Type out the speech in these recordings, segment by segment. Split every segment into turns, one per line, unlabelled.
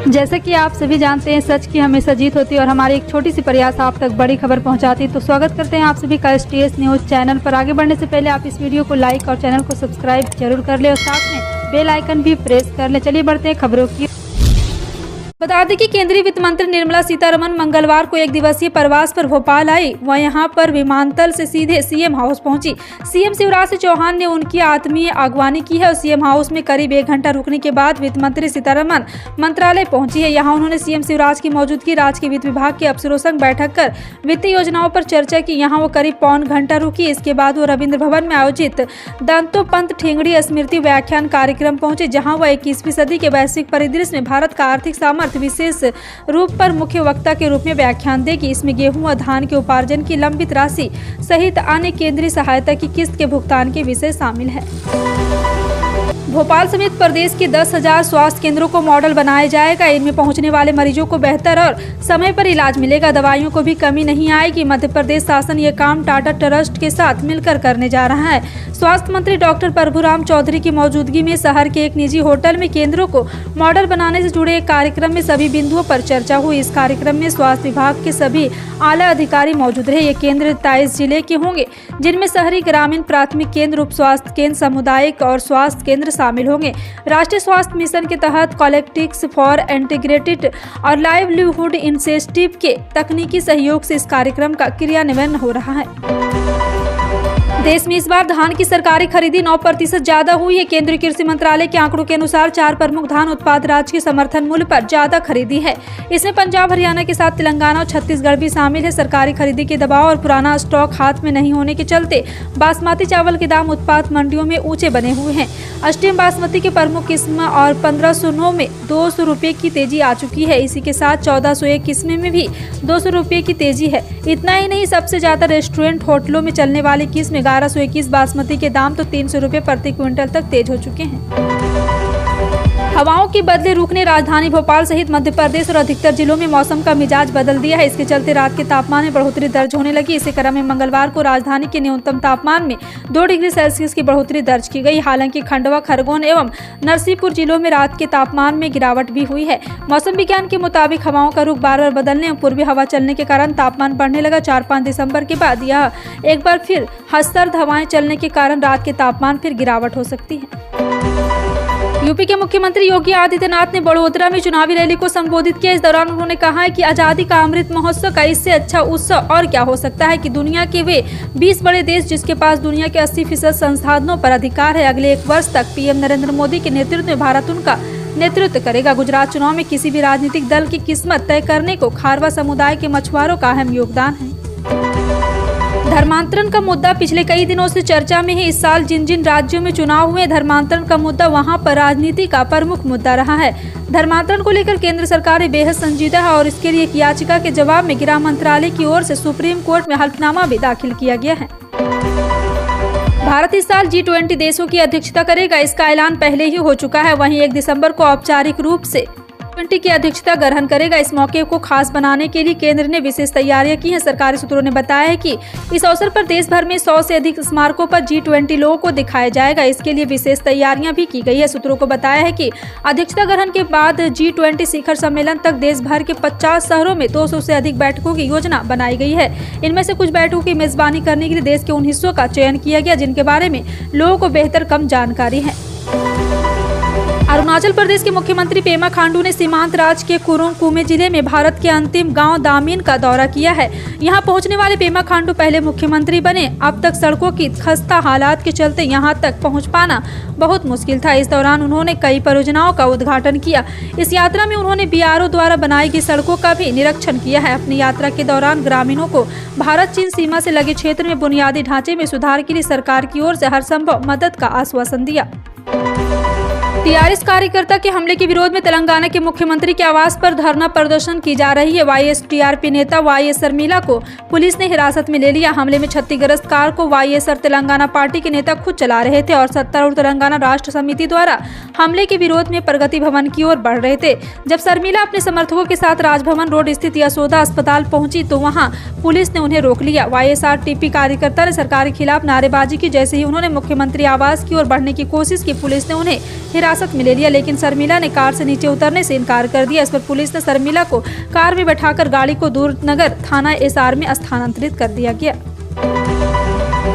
जैसा कि आप सभी जानते हैं, सच की हमेशा जीत होती है और हमारी एक छोटी सी प्रयास आप तक बड़ी खबर पहुंचाती है। तो स्वागत करते हैं आप सभी का STS न्यूज़ चैनल पर। आगे बढ़ने से पहले आप इस वीडियो को लाइक और चैनल को सब्सक्राइब जरूर कर ले और साथ में बेल आइकन भी प्रेस कर ले। चलिए बढ़ते हैं खबरों की। बता दें कि केंद्रीय वित्त मंत्री निर्मला सीतारमण मंगलवार को एक दिवसीय प्रवास पर भोपाल आई। वह यहां पर विमानतल से सीधे सीएम हाउस पहुंची। सीएम शिवराज सिंह चौहान ने उनकी आत्मीय अगवानी की है और सीएम हाउस में करीब 1 घंटा रुकने के बाद वित्त मंत्री सीतारमण मंत्रालय पहुंची है। यहां उन्होंने सीएम शिवराज की मौजूदगी राज्य के वित्त विभाग के अफसरों संग बैठक कर वित्तीय योजनाओं पर चर्चा की। यहाँ वो करीब पौन घंटा रुकी। इसके बाद वो रविंद्र भवन में आयोजित दंतोपंत ठेंगड़ी स्मृति व्याख्यान कार्यक्रम पहुंचे, जहाँ वह 21वीं सदी के वैश्विक परिदृश्य में भारत का आर्थिक सामर्थ्य विशेष रूप पर मुख्य वक्ता के रूप में व्याख्यान देगी। इसमें गेहूं व धान के उपार्जन की लंबित राशि सहित अन्य केंद्रीय सहायता की किस्त के भुगतान के विषय शामिल है। भोपाल समेत प्रदेश के 10,000 स्वास्थ्य केंद्रों को मॉडल बनाया जाएगा। इनमें पहुंचने वाले मरीजों को बेहतर और समय पर इलाज मिलेगा। दवाइयों को भी कमी नहीं आएगी। मध्य प्रदेश शासन ये काम टाटा ट्रस्ट के साथ मिलकर करने जा रहा है। स्वास्थ्य मंत्री डॉक्टर प्रभुराम चौधरी की मौजूदगी में शहर के एक निजी होटल में केंद्रों को मॉडल बनाने से जुड़े एक कार्यक्रम में सभी बिंदुओं पर चर्चा हुई। इस कार्यक्रम में स्वास्थ्य विभाग के सभी आला अधिकारी मौजूद रहे। ये केंद्र 23 जिले के होंगे, जिनमें शहरी, ग्रामीण, प्राथमिक केंद्र, उप स्वास्थ्य केंद्र, सामुदायिक और स्वास्थ्य केंद्र शामिल होंगे। राष्ट्रीय स्वास्थ्य मिशन के तहत कॉलेक्टिक्स फॉर इंटीग्रेटेड और लाइवलीहुड इनिशिएटिव के तकनीकी सहयोग से इस कार्यक्रम का क्रियान्वयन हो रहा है। देश में इस बार धान की सरकारी खरीदी 9% ज्यादा हुई है। केंद्रीय कृषि मंत्रालय के आंकड़ों के अनुसार 4 प्रमुख धान उत्पाद राज्य के समर्थन मूल्य पर ज्यादा खरीदी है। इसमें पंजाब, हरियाणा के साथ तेलंगाना और छत्तीसगढ़ भी शामिल है। सरकारी खरीदी के दबाव और पुराना स्टॉक हाथ में नहीं होने के चलते बासमती चावल के दाम उत्पाद मंडियों में ऊंचे बने हुए हैं। अष्टम बासमती के प्रमुख किस्म और 1509 में 200 रुपये की तेजी आ चुकी है। इसी के साथ 1401 किस्म में भी 200 रुपये की तेजी है। इतना ही नहीं, सबसे ज्यादा रेस्टोरेंट, होटलों में चलने वाली किस्म 1121 बासमती के दाम तो 300 रुपये प्रति क्विंटल तक तेज हो चुके हैं। हवाओं की बदले रुख ने राजधानी भोपाल सहित मध्य प्रदेश और अधिकतर जिलों में मौसम का मिजाज बदल दिया है। इसके चलते रात के तापमान में बढ़ोतरी दर्ज होने लगी। इसी क्रम में मंगलवार को राजधानी के न्यूनतम तापमान में 2 डिग्री सेल्सियस की बढ़ोतरी दर्ज की गई। हालांकि खंडवा, खरगोन एवं नरसिंहपुर जिलों में रात के तापमान में गिरावट भी हुई है। मौसम विज्ञान के मुताबिक हवाओं का रुख बार बार बदलने और पूर्वी हवा चलने के कारण तापमान बढ़ने लगा। 4-5 दिसंबर के बाद यह एक बार फिर हस्तर्द हवाएं चलने के कारण रात के तापमान फिर गिरावट हो सकती है। यूपी के मुख्यमंत्री योगी आदित्यनाथ ने बड़ोदरा में चुनावी रैली को संबोधित किया। इस दौरान उन्होंने कहा है कि आजादी का अमृत महोत्सव का इससे अच्छा उत्सव और क्या हो सकता है कि दुनिया के वे 20 बड़े देश, जिसके पास दुनिया के 80% संसाधनों पर अधिकार है, अगले 1 वर्ष तक पीएम नरेंद्र मोदी के नेतृत्व में भारत उनका नेतृत्व करेगा। गुजरात चुनाव में किसी भी राजनीतिक दल की किस्मत तय करने को खारवा समुदाय के मछुआरों का अहम योगदान है। धर्मांतरण का मुद्दा पिछले कई दिनों से चर्चा में है। इस साल जिन जिन राज्यों में चुनाव हुए, धर्मांतरण का मुद्दा वहां पर राजनीति का प्रमुख मुद्दा रहा है। धर्मांतरण को लेकर केंद्र सरकार बेहद संजीदा है और इसके लिए एक याचिका के जवाब में गृह मंत्रालय की ओर से सुप्रीम कोर्ट में हल्फनामा भी दाखिल किया गया है। भारत इस साल G20 देशों की अध्यक्षता करेगा। इसका ऐलान पहले ही हो चुका है। वहीं 1 दिसंबर को औपचारिक रूप से G20 की अध्यक्षता ग्रहण करेगा। इस मौके को खास बनाने के लिए केंद्र ने विशेष तैयारियां की हैं। सरकारी सूत्रों ने बताया है कि इस अवसर पर देश भर में 100 से अधिक स्मारकों पर G20 लोगों को दिखाया जाएगा। इसके लिए विशेष तैयारियां भी की गई है। सूत्रों को बताया है कि अध्यक्षता ग्रहण के बाद G20 शिखर सम्मेलन तक देश भर के 50 शहरों में 200 से अधिक बैठकों की योजना बनाई गई है। इनमें से कुछ बैठकों की मेजबानी करने के लिए देश के उन हिस्सों का चयन किया गया जिनके बारे में लोगों को बेहतर कम जानकारी है। अरुणाचल प्रदेश के मुख्यमंत्री पेमा खांडू ने सीमांत राज्य के कुरुंग कुमे जिले में भारत के अंतिम गांव दामिन का दौरा किया है। यहां पहुंचने वाले पेमा खांडू पहले मुख्यमंत्री बने। अब तक सड़कों की खस्ता हालात के चलते यहां तक पहुंच पाना बहुत मुश्किल था। इस दौरान उन्होंने कई परियोजनाओं का उद्घाटन किया। इस यात्रा में उन्होंने BRO द्वारा बनाई गई सड़कों का भी निरीक्षण किया है। अपनी यात्रा के दौरान ग्रामीणों को भारत चीन सीमा से लगे क्षेत्र में बुनियादी ढांचे में सुधार के लिए सरकार की ओर से हर संभव मदद का आश्वासन दिया। टीआरएस कार्यकर्ता के हमले के विरोध में तेलंगाना के मुख्यमंत्री के आवास पर धरना प्रदर्शन की जा रही है। YSTRP नेता YS शर्मिला को पुलिस ने हिरासत में ले लिया। हमले में क्षतिग्रस्त कार को YSR तेलंगाना पार्टी के नेता खुद चला रहे थे और सत्तारूढ़ तेलंगाना राष्ट्र समिति द्वारा हमले के विरोध में प्रगति भवन की ओर बढ़ रहे थे। जब शर्मिला अपने समर्थकों के साथ राजभवन रोड स्थित यशोदा अस्पताल पहुंची तो वहां पुलिस ने उन्हें रोक लिया। YSRTP कार्यकर्ता ने सरकार के खिलाफ नारेबाजी की। जैसे ही उन्होंने मुख्यमंत्री आवास की ओर बढ़ने की कोशिश की, पुलिस ने उन्हें हिरासत हिरासत में ले लिया, लेकिन शर्मिला ने कार से नीचे उतरने से इनकार कर दिया। इस पर पुलिस ने शर्मिला को कार में बैठाकर गाड़ी को दूरनगर थाना एसआर में स्थानांतरित कर दिया गया।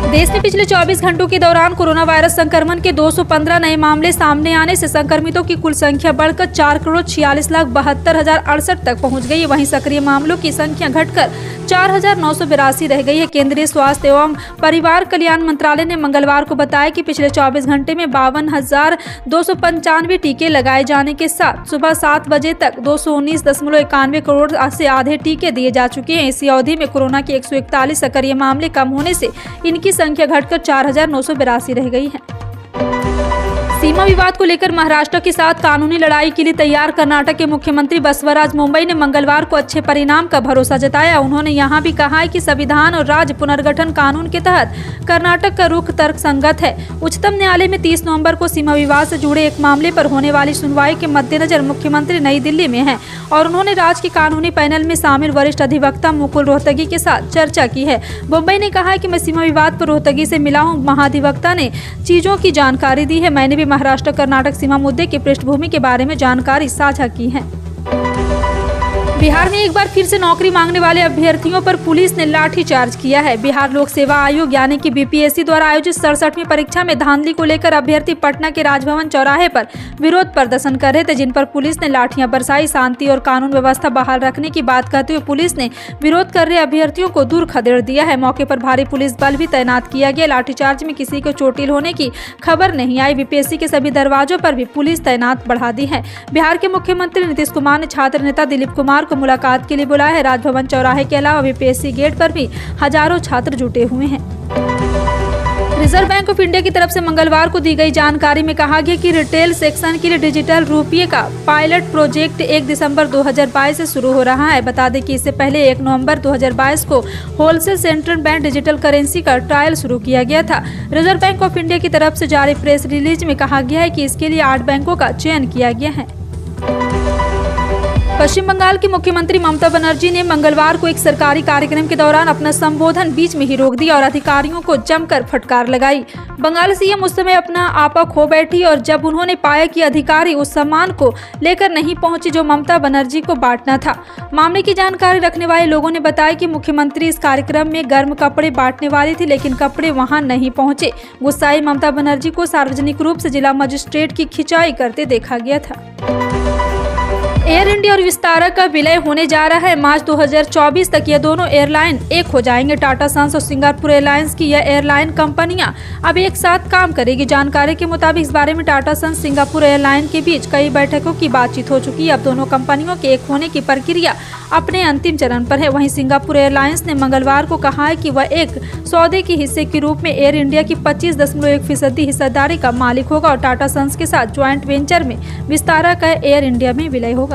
देश में पिछले 24 घंटों के दौरान कोरोना वायरस संक्रमण के 215 नए मामले सामने आने से संक्रमितों की कुल संख्या बढ़कर 4,46,72,068 तक पहुंच गई है। वहीं सक्रिय मामलों की संख्या घटकर 4,982 रह गई है। केंद्रीय स्वास्थ्य एवं परिवार कल्याण मंत्रालय ने मंगलवार को बताया कि पिछले 24 घंटे में 52,295 टीके लगाए जाने के साथ सुबह 7 बजे तक 219.91 करोड़ से आधे टीके दिए जा चुके हैं। इसी अवधि में कोरोना के 141 सक्रिय मामले कम होने से इनकी संख्या घटकर 4,982 रह गई है। सीमा विवाद को लेकर महाराष्ट्र के साथ कानूनी लड़ाई के लिए तैयार कर्नाटक के मुख्यमंत्री बसवराज मोमई ने मंगलवार को अच्छे परिणाम का भरोसा जताया। उन्होंने यहां भी कहा है कि संविधान और राज्य पुनर्गठन कानून के तहत कर्नाटक का रुख तर्कसंगत है। उच्चतम न्यायालय में 30 नवंबर को सीमा विवाद से जुड़े एक मामले पर होने वाली सुनवाई के मद्देनजर मुख्यमंत्री नई दिल्ली में हैं और उन्होंने राज्य के कानूनी पैनल में शामिल वरिष्ठ अधिवक्ता मुकुल रोहतगी के साथ चर्चा की है। मुंबई ने कहा है कि मैं सीमा विवाद पर रोहतगी से मिला हूँ। महाधिवक्ता ने चीजों की जानकारी दी है। मैंने भी महाराष्ट्र कर्नाटक सीमा मुद्दे की पृष्ठभूमि के बारे में जानकारी साझा की है। बिहार में एक बार फिर से नौकरी मांगने वाले अभ्यर्थियों पर पुलिस ने लाठीचार्ज किया है। बिहार लोक सेवा आयोग यानी कि बीपीएससी द्वारा आयोजित 67वीं परीक्षा में धांधली को लेकर अभ्यर्थी पटना के राजभवन चौराहे पर विरोध प्रदर्शन कर रहे थे, जिन पर पुलिस ने लाठियां बरसाई। शांति और कानून व्यवस्था बहाल रखने की बात कहते हुए पुलिस ने विरोध कर रहे अभ्यर्थियों को दूर खदेड़ दिया है। मौके पर भारी पुलिस बल भी तैनात किया गया। लाठीचार्ज में किसी को चोटिल होने की खबर नहीं आई। बीपीएससी के सभी दरवाजों पर भी पुलिस तैनात बढ़ा दी है। बिहार के मुख्यमंत्री नीतीश कुमार ने छात्र नेता दिलीप कुमार को मुलाकात के लिए बुलाया है। राजभवन चौराहे के अलावा बीपीएससी गेट पर भी हजारों छात्र जुटे हुए हैं। रिजर्व बैंक ऑफ इंडिया की तरफ से मंगलवार को दी गई जानकारी में कहा गया कि रिटेल सेक्शन के लिए डिजिटल रुपये का पायलट प्रोजेक्ट 1 दिसंबर 2022 से शुरू हो रहा है। बता दें कि इससे पहले 1 नवंबर 2022 को wholesale central bank digital currency का ट्रायल शुरू किया गया था। रिजर्व बैंक ऑफ इंडिया की तरफ से जारी प्रेस रिलीज में कहा गया है कि इसके लिए 8 बैंकों का चयन किया गया है। पश्चिम बंगाल की मुख्यमंत्री ममता बनर्जी ने मंगलवार को एक सरकारी कार्यक्रम के दौरान अपना संबोधन बीच में ही रोक दिया और अधिकारियों को जमकर फटकार लगाई। बंगाल सीएम उस समय अपना आपा खो बैठी और जब उन्होंने पाया कि अधिकारी उस सम्मान को लेकर नहीं पहुंचे जो ममता बनर्जी को बांटना था। मामले की जानकारी रखने वाले लोगों ने बताया कि मुख्यमंत्री इस कार्यक्रम में गर्म कपड़े बांटने वाली थी, लेकिन कपड़े वहां नहीं पहुंचे। गुस्साई ममता बनर्जी को सार्वजनिक रूप से जिला मजिस्ट्रेट की खिंचाई करते देखा गया था। एयर इंडिया और विस्तारा का विलय होने जा रहा है। मार्च 2024 तक ये दोनों एयरलाइन एक हो जाएंगे। टाटा सन्स और सिंगापुर एयरलाइंस की यह एयरलाइन कंपनियां अब एक साथ काम करेगी। जानकारी के मुताबिक इस बारे में टाटा सन्स सिंगापुर एयरलाइन के बीच कई बैठकों की बातचीत हो चुकी है। अब दोनों कंपनियों के एक होने की प्रक्रिया अपने अंतिम चरण पर है। वहीं सिंगापुर एयरलाइंस ने मंगलवार को कहा है कि वह एक सौदे के हिस्से के रूप में एयर इंडिया की 25.1% हिस्सेदारी का मालिक होगा और टाटा सन्स के साथ ज्वाइंट वेंचर में विस्तारा का एयर इंडिया में विलय होगा।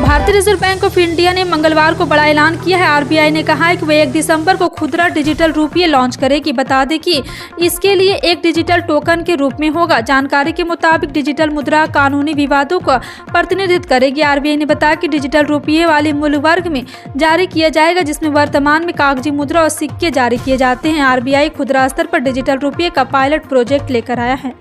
भारतीय रिजर्व बैंक ऑफ इंडिया ने मंगलवार को बड़ा ऐलान किया है। आरबीआई ने कहा है कि वह 1 दिसंबर को खुदरा डिजिटल रुपये लॉन्च करेगी। बता दें कि इसके लिए एक डिजिटल टोकन के रूप में होगा। जानकारी के मुताबिक डिजिटल मुद्रा कानूनी विवादों का प्रतिनिधित्व करेगी। आरबीआई ने बताया कि डिजिटल रुपये वाले मूल्य वर्ग में जारी किया जाएगा, जिसमें वर्तमान में कागजी मुद्रा और सिक्के जारी किए जाते हैं। आरबीआई खुदरा स्तर पर डिजिटल रुपये का पायलट प्रोजेक्ट लेकर आया है।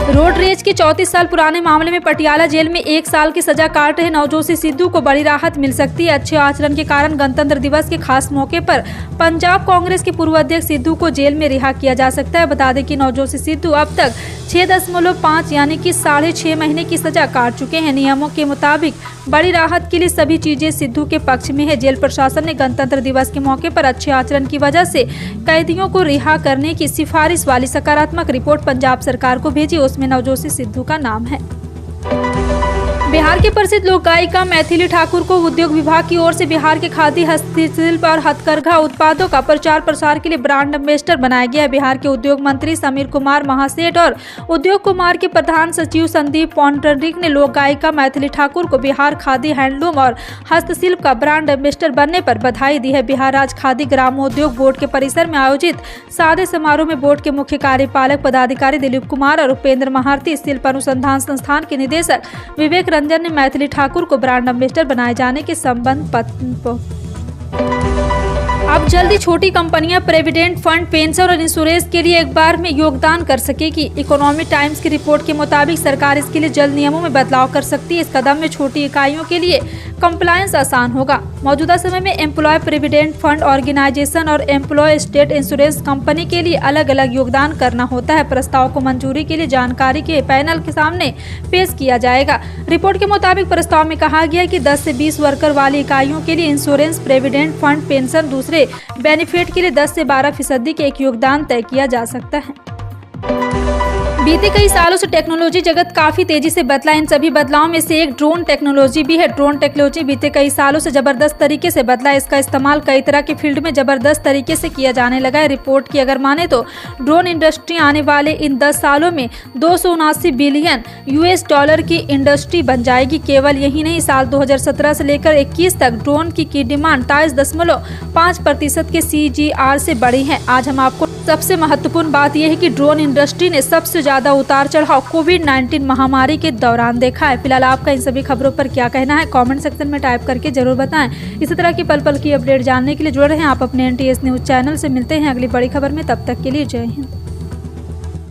रोड रेज के 34 साल पुराने मामले में पटियाला जेल में 1 साल की सजा काट रहे नवजोशी सिद्धू को बड़ी राहत मिल सकती है। अच्छे आचरण के कारण गणतंत्र दिवस के खास मौके पर पंजाब कांग्रेस के पूर्व अध्यक्ष सिद्धू को जेल में रिहा किया जा सकता है। बता दें कि नवजोशी सिद्धू अब तक 6.5 यानी कि 6.5 महीने की सजा काट चुके हैं। नियमों के मुताबिक बड़ी राहत के लिए सभी चीजें सिद्धू के पक्ष में है। जेल प्रशासन ने गणतंत्र दिवस के मौके पर अच्छे आचरण की वजह से कैदियों को रिहा करने की सिफारिश वाली सकारात्मक रिपोर्ट पंजाब सरकार को भेजी। उसमें नवजोशी सिद्धू का नाम है। बिहार के प्रसिद्ध लोक गायिका मैथिली ठाकुर को उद्योग विभाग की ओर से बिहार के खादी, हस्तशिल्प और हथकरघा उत्पादों का प्रचार प्रसार के लिए ब्रांड एम्बेसडर बनाया गया। बिहार के उद्योग मंत्री समीर कुमार महासेठ और उद्योग कुमार के प्रधान सचिव संदीप पौंडरिक ने लोक गायिका मैथिली ठाकुर को बिहार खादी, हैंडलूम और हस्तशिल्प का ब्रांड एम्बेसडर बनने पर बधाई दी है। बिहार राज्य खादी ग्रामोद्योग बोर्ड के परिसर में आयोजित सादे समारोह में बोर्ड के मुख्य कार्यपालक पदाधिकारी दिलीप कुमार और उपेंद्र महारती, शिल्प अनुसंधान संस्थान के निदेशक विवेक रंजन ने मैथिली ठाकुर को ब्रांड एम्बेसडर बनाए जाने के संबंध अब जल्दी छोटी कंपनियां प्रोविडेंट फंड, पेंशन और इंश्योरेंस के लिए एक बार में योगदान कर सकेगी। इकोनॉमिक टाइम्स की रिपोर्ट के मुताबिक सरकार इसके लिए जल्द नियमों में बदलाव कर सकती है। इस कदम में छोटी इकाइयों के लिए कंप्लायंस आसान होगा। मौजूदा समय में एम्प्लॉय प्रोविडेंट फंड ऑर्गेनाइजेशन और एम्प्लॉय स्टेट इंश्योरेंस कंपनी के लिए अलग अलग योगदान करना होता है। प्रस्ताव को मंजूरी के लिए जानकारी के पैनल के सामने पेश किया जाएगा। रिपोर्ट के मुताबिक प्रस्ताव में कहा गया कि 10 से 20 वर्कर वाली इकाइयों के लिए इंश्योरेंस, प्रोविडेंट फंड, पेंशन, दूसरे बेनिफिट के लिए 10 से 12% के एक योगदान तय किया जा सकता है। बीते कई सालों से टेक्नोलॉजी जगत काफी तेजी से बदला। इन सभी बदलावों में से एक ड्रोन टेक्नोलॉजी भी है। ड्रोन टेक्नोलॉजी बीते कई सालों से जबरदस्त तरीके से बदला। इसका इस्तेमाल कई तरह के फील्ड में जबरदस्त तरीके से किया जाने लगा है। रिपोर्ट की अगर माने तो ड्रोन इंडस्ट्री आने वाले इन 10 सालों में 279 बिलियन US$ की इंडस्ट्री बन जाएगी। केवल यही नहीं, साल 2017 से लेकर 21 तक ड्रोन की डिमांड 23.5% के CAGR से बढ़ी है। आज हम आपको सबसे महत्वपूर्ण बात यह है कि ड्रोन इंडस्ट्री ने सबसे ज्यादा उतार चढ़ाव कोविड-19 महामारी के दौरान देखा है। फिलहाल आपका इन सभी खबरों पर क्या कहना है, कमेंट सेक्शन में टाइप करके जरूर बताएं। इसी तरह की पल पल की अपडेट जानने के लिए जुड़े रहें आप अपने NTS न्यूज चैनल से। मिलते हैं अगली बड़ी खबर में, तब तक के लिए जय हिंद।